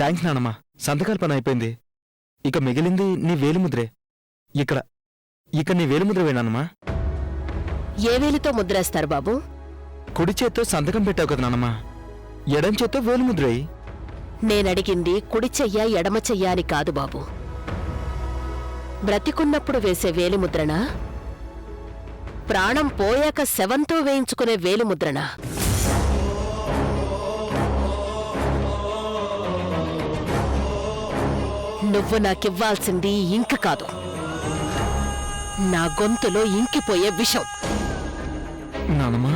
Thanks నానమ్మా, సంతకాల పని అయిపోయింది. ఇక మిగిలింది నీ వేలిముద్రే. ఇక నీ వేలిముద్ర వేణమ్మా. ఏ వేలితో ముద్రేస్తారు బాబు? కుడి చేత్తో సంతకం పెట్టావు కదా నానమ్మా, ఎడం చేత్తో వేలిముద్రయి. నేనడిగింది కుడి చెయ్య ఎడమ చెయ్య అని కాదు బాబు. బ్రతికున్నప్పుడు వేసే వేలిముద్రనా, ప్రాణం పోయాక శవంతో వేయించుకునే వేలిముద్రనా? నువ్వు నాకివ్వాల్సింది ఇంక కాదు, నా గొంతులో ఇంకిపోయే విషం. నానమ్మా,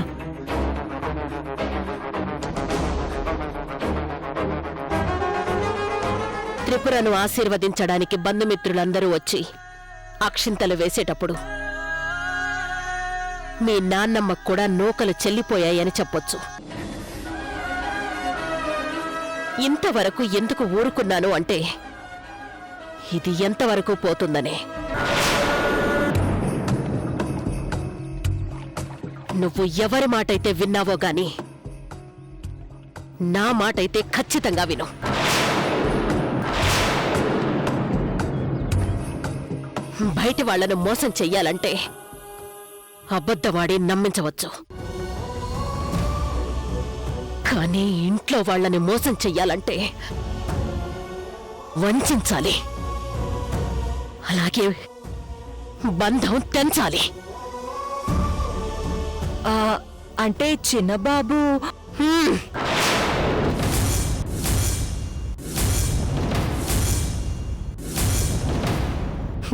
త్రిపురను ఆశీర్వదించడానికి బంధుమిత్రులందరూ వచ్చి అక్షింతలు వేసేటప్పుడు మీ నాన్నమ్మకు కూడా నూకలు చెల్లిపోయాయని చెప్పొచ్చు. ఇంతవరకు ఎందుకు ఊరుకున్నాను అంటే ఇది ఎంతవరకు పోతుందనే. నువ్వు ఎవరి మాటైతే విన్నావో గాని నా మాటైతే ఖచ్చితంగా విను. బయటి వాళ్లను మోసం చెయ్యాలంటే అబద్ధవాడి నమ్మించవచ్చు, కానీ ఇంట్లో వాళ్లని మోసం చెయ్యాలంటే వంచాలి, అలాగే బంధం తెంచాలి. అంటే చిన్నబాబు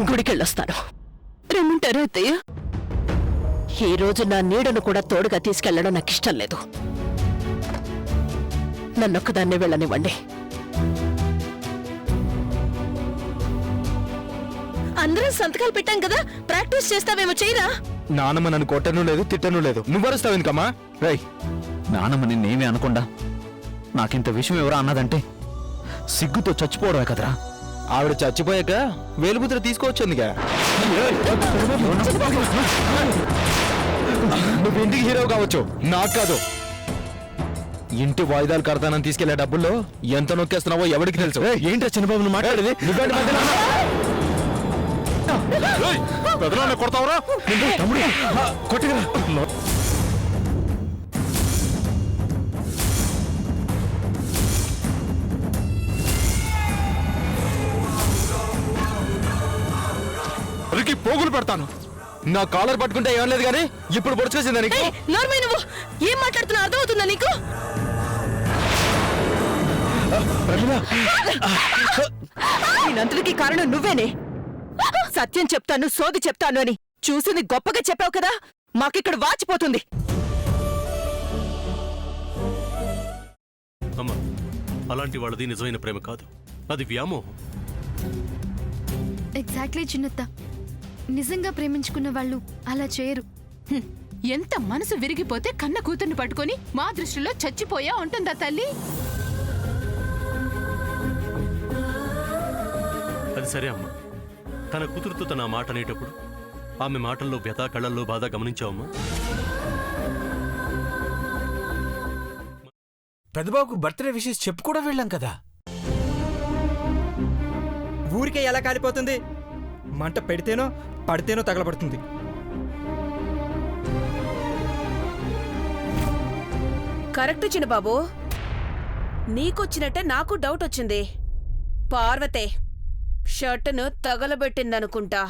గుడికెళ్ళొస్తాను. రమ్మంటారా అత్తయ్య? ఈ రోజు నా నీడను కూడా తోడుగా తీసుకెళ్లడం నాకిష్టం లేదు. నన్నొక్కదాన్నే వెళ్ళనివ్వండి. అందరం సంతకాలు పెట్టాం కదా, ప్రాక్టీస్ చేస్తావేమో చేయరా? నానమ్మ నన్ను కొట్టను లేదు, తిట్టను లేదు, నువ్వరుస్తావు ఎందుకమ్మా? రై, నానమ్మ నిన్నేమీ అనకుండా నాకింత విషయం ఎవరా అన్నదంటే సిగ్గుతో చచ్చిపోవడమే కదరా. ఆవిడ చచ్చిపోయాక వేలుముద్ర తీసుకోవచ్చుందిగా. నువ్వింటికి హీరో కావచ్చు, నాకు కాదు. ఇంటి వాయిదాలు కడతానని తీసుకెళ్లే డబ్బుల్లో ఎంత నొక్కేస్తున్నావో ఎవరికి తెలుసు. ఏంటో చిన్నబాబు నువ్వు మాట్లాడేది? కొడతావురా కొట్టిగా. పోగులు పెడతాను. నా కాలర్ పట్టుకుంటే ఏం లేదు కానీ ఇప్పుడు పొడుచుకొచ్చిందా నీకు? నోర్మై, నువ్వు ఏం మాట్లాడుతున్నా అర్థమవుతుందా నీకు? దీనంతటికీ కారణం నువ్వేనే. సత్యం చెప్తాను, సోది చెప్తాను అని చూసింది గొప్పగా చెప్పావు కదా, మాకిక్కడ వాచిపోతుంది. అమ్మా, అలాంటి వాళ్ళది నిజమైన ప్రేమ కాదు, అది వ్యామోహం. ఎగ్జాక్ట్లీ చిన్నత్త, నిజంగా ప్రేమించుకున్న వాళ్ళు అలా చేయరు. ఎంత మనసు విరిగిపోతే కన్న కూతుర్ని పట్టుకొని మా దృష్టిలో చచ్చిపోయా ఉంటుందా తల్లి? అది సరే అమ్మా, తన కూతురుతో తన మాట అనేటప్పుడు ఆమె మాటల్లో వ్యథ, కళ్ళల్లో బాధ గమనించావమ్మా? పెద్దబాబుకు బర్త్డే విషెస్ చెప్పు కూడా వెళ్ళాం కదా. ఊరికే ఎలా కాలిపోతుంది? మంట పెడితేనో పడితేనో తగలబడుతుంది. కరెక్ట్ చిన్నబాబు, నీకొచ్చినట్టే నాకు డౌట్ వచ్చింది. పార్వతే షర్టును తగలబెట్టిందనుకుంటా.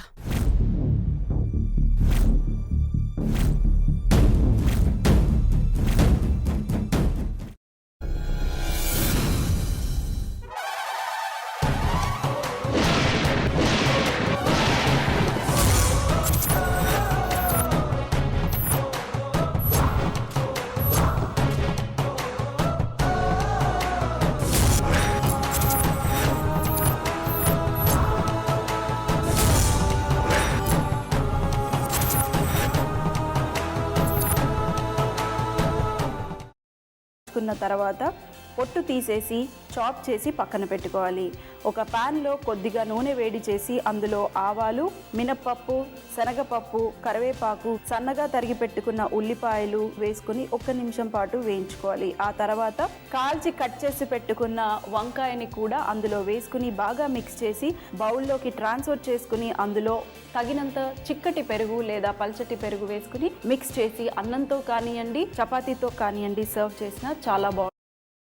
తర్వాత పొట్టు తీసేసి చాప్ చేసి పక్కన పెట్టుకోవాలి. ఒక ప్యాన్లో కొద్దిగా నూనె వేడి చేసి అందులో ఆవాలు, మినప్పప్పు, శనగపప్పు, కరివేపాకు, సన్నగా తరిగి పెట్టుకున్న ఉల్లిపాయలు వేసుకుని 1 నిమిషం పాటు వేయించుకోవాలి. ఆ తర్వాత కాల్చి కట్ చేసి పెట్టుకున్న వంకాయని కూడా అందులో వేసుకుని బాగా మిక్స్ చేసి బౌల్లోకి ట్రాన్స్ఫర్ చేసుకుని అందులో తగినంత చిక్కటి పెరుగు లేదా పల్చటి పెరుగు వేసుకుని మిక్స్ చేసి అన్నంతో కానివ్వండి, చపాతీతో కానివ్వండి సర్వ్ చేసినా చాలా బాగుంటుంది.